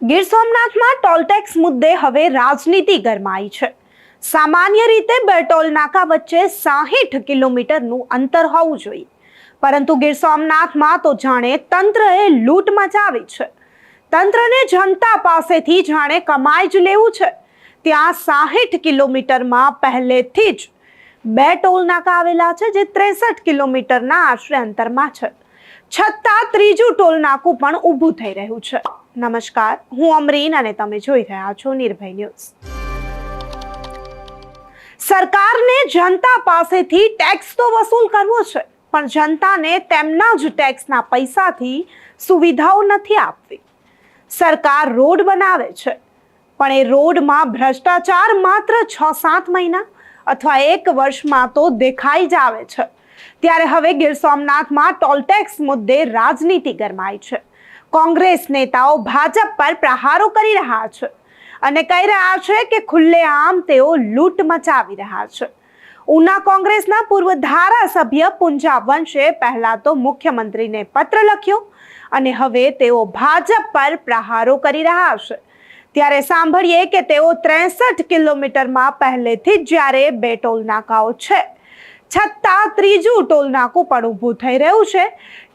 ગીર સોમનાથમાં toll tax મુદ્દે હવે રાજનીતિ ગરમાઈ છે। સામાન્ય રીતે બે ટોલ નાકા વચ્ચે 60 કિલોમીટરનું અંતર હોવું જોઈએ, પરંતુ ગીર સોમનાથમાં તો જાણે તંત્રએ લૂંટ મચાવી છે। તંત્રને જનતા પાસેથી જાણે કમાઈ જ લેવું છે। ત્યાં 60 કિલોમીટરમાં પહેલેથી જ બે ટોલ નાકા આવેલા છે, જે 63 કિલોમીટરના આશરે અંતરમાં છે। છતાં ત્રીજું ટોલ નાકું પણ ઊભું થઈ રહ્યું છે। નમસ્કાર, હું અમરીન અને તમે જોઈ રહ્યા છો નિર્ભય ન્યૂઝ। સરકારને જનતા પાસેથી ટેક્સ તો વસૂલ કરવો છે, પણ જનતાને તેમના જ ટેક્સના પૈસાથી સુવિધાઓ નથી આપવી। સરકાર રોડ બનાવે છે, પણ એ રોડમાં ભ્રષ્ટાચાર માત્ર 6-7 મહિના અથવા 1 વર્ષમાં તો દેખાઈ જ આવે છે। ત્યારે હવે ગીર સોમનાથમાં ટોલ ટેક્સ મુદ્દે રાજનીતિ ગરમાઈ છે। કોંગ્રેસ નેતાઓ ભાજપ પર પ્રહારો કરી રહ્યા છે અને કહી રહ્યા છે કે ખુલ્લેઆમ તેઓ લૂંટ મચાવી રહ્યા છે। ઉના કોંગ્રેસના પૂર્વ ધારાસભ્ય પુંજા વંશે પહેલા તો મુખ્યમંત્રીને પત્ર લખ્યો અને હવે તેઓ ભાજપ પર પ્રહારો કરી રહ્યા છે। ત્યારે સાંભળીએ કે તેઓ 63 કિલોમીટરમાં પહેલેથી જ જ્યારે બે ટોલ નાકાઓ છે, છતાં ત્રીજું ટોલ નાકું પણ ઊભું થઈ રહ્યું છે।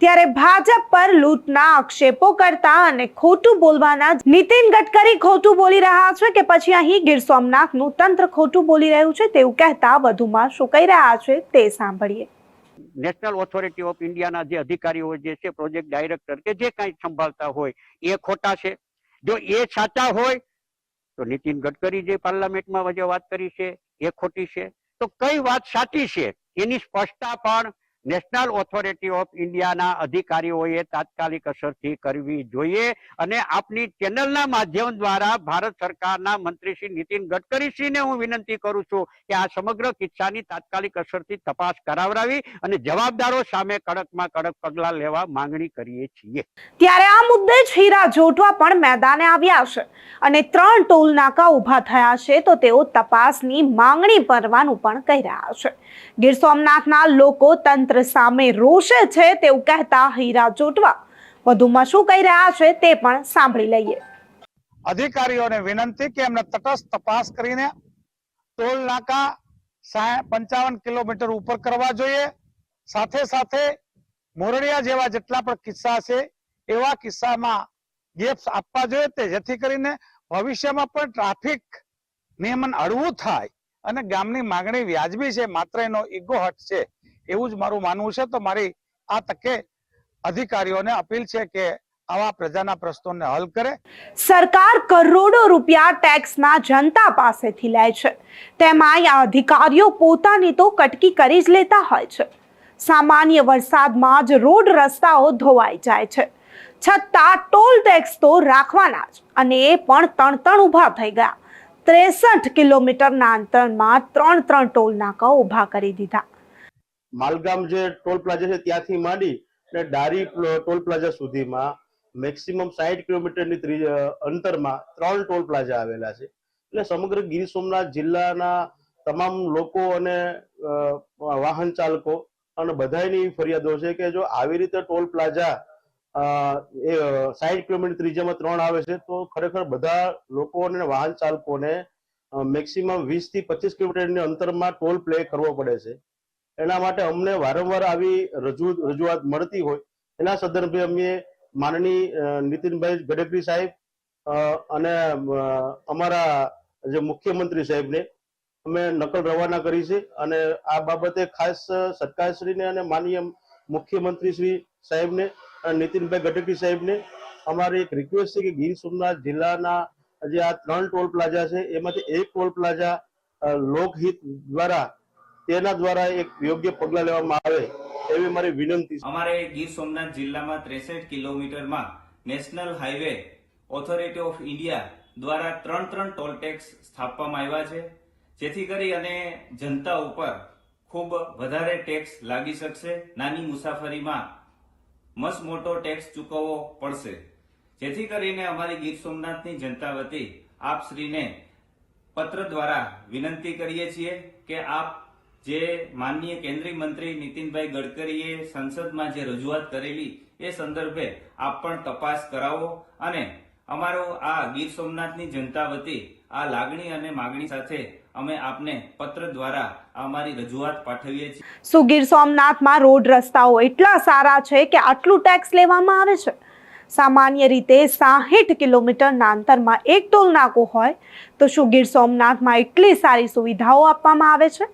ત્યારે ભાજપ પર લૂંટના આક્ષેપો કરતા અને ખોટું બોલવાના નીતિન ગડકરી ખોટું બોલી રહ્યા છે કે પછી અહીં ગીર સોમનાથનું તંત્ર ખોટું બોલી રહ્યું છે, તેવું કહેતા વધુમાં શું કહી રહ્યા છે તે સાંભળીએ। નેશનલ ઓથોરિટી ઓફ ઇન્ડિયાના જે અધિકારીઓ જે છે, પ્રોજેક્ટ ડાયરેક્ટર કે જે કંઈ સંભાળતા હોય એ ખોટા છે। જો એ સાચા હોય તો નીતિન ગડકરી જે પાર્લામેન્ટમાં જે વાત કરી છે એ ખોટી છે, તો કઈ વાત સાચી છે એની સ્પષ્ટતા પણ નેશનલ ઓથોરિટી ઓફ ઇન્ડિયાના અધિકારીઓએ તાત્કાલિક અસરથી કરવી જોઈએ। અને આપની ચેનલના માધ્યમ દ્વારા ભારત સરકારના મંત્રી શ્રી નીતિન ગડકરીશ્રીને હું વિનંતી કરું છું કે આ સમગ્ર કિસ્સાની તાત્કાલિક અસરથી તપાસ કરાવડાવી અને જવાબદારો સામે કડકમાં કડક પગલાં લેવા માંગણી કરીએ છીએ। ત્યારે આ મુદ્દે જ હીરા જોટવા પણ મેદાને આવ્યા છે અને 3 ટોલ નાકા ઊભા થયા છે, તો તેઓ તપાસની માંગણી કરવાનું પણ કહી રહ્યા છે। ગીર સોમનાથના લોકો તંત્ર સામે રોષે છે તેવું કહેતા હીરા જોટવા વધુમાં શું કહી રહ્યા છે તે પણ સાંભળી લઈએ। અધિકારીઓને વિનંતી કે એમને તટસ્થ તપાસ કરીને ટોલ નાકા 55 કિલોમીટર ઉપર કરવા જોઈએ। સાથે સાથે મોરડિયા જેવા જેટલા પણ કિસ્સા છે એવા કિસ્સામાં ગેપ્સ આપવા જોઈએ, તે જેથી કરીને ભવિષ્યમાં પણ ટ્રાફિક નિયમન હળવું થાય અને ગામની માંગણી વ્યાજબી છે, માત્ર એનો ઈગો હટ છે એવું જ મારું માનવું છે। તો મારી આ તકે અધિકારીઓને અપીલ છે કે આવા પ્રજાના પ્રશ્નોને હલ કરે। સરકાર કરોડો રૂપિયા ટેક્સના જનતા પાસેથી લે છે, તેમાં આ અધિકારીઓ પોતાની તો કટકી કરી જ લેતા હોય છે। સામાન્ય વરસાદમાં જ રોડ રસ્તાઓ ધોવાઈ જાય છે, છતાં ટોલ ટેક્સ તો રાખવાના જ, અને એ પણ ત્રણ ઊભા થઈ ગયા। 63 કિલોમીટરના અંતરમાં 3 ટોલ નાકા ઊભા કરી દીધા। માલગામ જે ટોલ પ્લાઝા છે ત્યાંથી માંડી અને ડારી ટોલ પ્લાઝા સુધીમાં મેક્સિમમ 60 કિલોમીટરની અંતરમાં 3 ટોલ પ્લાઝા આવેલા છે। એટલે સમગ્ર ગીર સોમનાથ જિલ્લાના તમામ લોકો અને વાહન ચાલકો અને બધાની ફરિયાદો છે કે જો આવી રીતે ટોલ પ્લાઝા 60 કિલોમીટર ત્રિજ્યામાં 3 આવે છે તો ખરેખર બધા લોકો અને વાહન ચાલકોને મેક્સિમમ 20 થી 25 કિલોમીટરની અંતરમાં ટોલ પ્લે કરવો પડે છે। એના માટે અમને વારંવાર આવી રજૂઆત મળતી હોય એના સંદર્ભે અમે માનનીય નીતિનભાઈ ગડકરી સાહેબ અને અમારા જે મુખ્યમંત્રી સાહેબને અમે નકલ રવાના કરી છે અને આ બાબતે ખાસ સરકારશ્રીને અને માનનીય મુખ્યમંત્રી શ્રી સાહેબને અને નીતિનભાઈ ગડકરી સાહેબને અમારી એક રિક્વેસ્ટ છે કે ગીર સોમનાથ જિલ્લાના જે આ 3 ટોલ પ્લાઝા છે એમાંથી એક ટોલ પ્લાઝા લોકહિત દ્વારા તેના દ્વારા એક યોગ્ય પગલાં લેવામાં આવે એવી મારી વિનંતી છે। અમારે ગીર સોમનાથ જિલ્લામાં 63 કિલોમીટરમાં national highway authority of India દ્વારા 3 ટોલ ટેક્સ સ્થાપવામાં આવ્યા છે, જેથી કરી અને જનતા ઉપર ખૂબ વધારે ટેક્સ લાગી શકશે। નાની મુસાફરીમાં મસ્ત મોટો ટેક્સ ચૂકવવો પડશે, જેથી કરીને અમારી ગીર સોમનાથની જનતા વતી આપશ્રીને પત્ર દ્વારા વિનંતી કરીએ છીએ કે આપ જે માનનીય કેન્દ્રીય મંત્રી નીતિનભાઈ ગડકરીએ સંસદમાં જે રજૂઆત કરેલી એ સંદર્ભે આપ પણ તપાસ કરાવો અને અમારો આ ગીર સોમનાથની જનતા વતી આ લાગણી અને માગણી સાથે અમે આપને પત્ર દ્વારા અમારી રજૂઆત પાઠવીએ છીએ. શું ગીર સોમનાથમાં રોડ રસ્તાઓ એટલા સારા છે કે આટલું ટેક્સ લેવામાં આવે છે? સામાન્ય રીતે 60 કિલોમીટરના અંતરમાં એક ટોલ નાકું હોય તો શું ગીર સોમનાથમાં એટલી સારી સુવિધાઓ આપવામાં આવે છે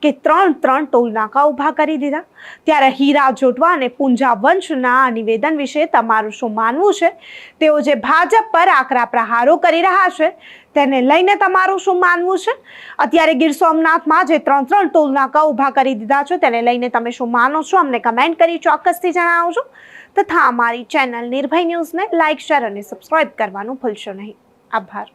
કે 3 ટોલ નાકા ઊભા કરી દીધા? ત્યારે હીરા જોટવા અને પૂંજા વંશના આ નિવેદન વિશે તમારું શું માનવું છે? તેઓ જે ભાજપ પર આકરા પ્રહારો કરી રહ્યા છે તેને લઈને તમારું શું માનવું છે? અત્યારે ગીર સોમનાથમાં જે 3 ટોલ નાકા ઊભા કરી દીધા છે તેને લઈને તમે શું માનો છો? અમને કમેન્ટ કરી ચોક્કસથી જણાવજો તથા અમારી ચેનલ નિર્ભય ન્યૂઝને લાઇક, શેર અને સબસ્ક્રાઇબ કરવાનું ભૂલશો નહીં. આભાર.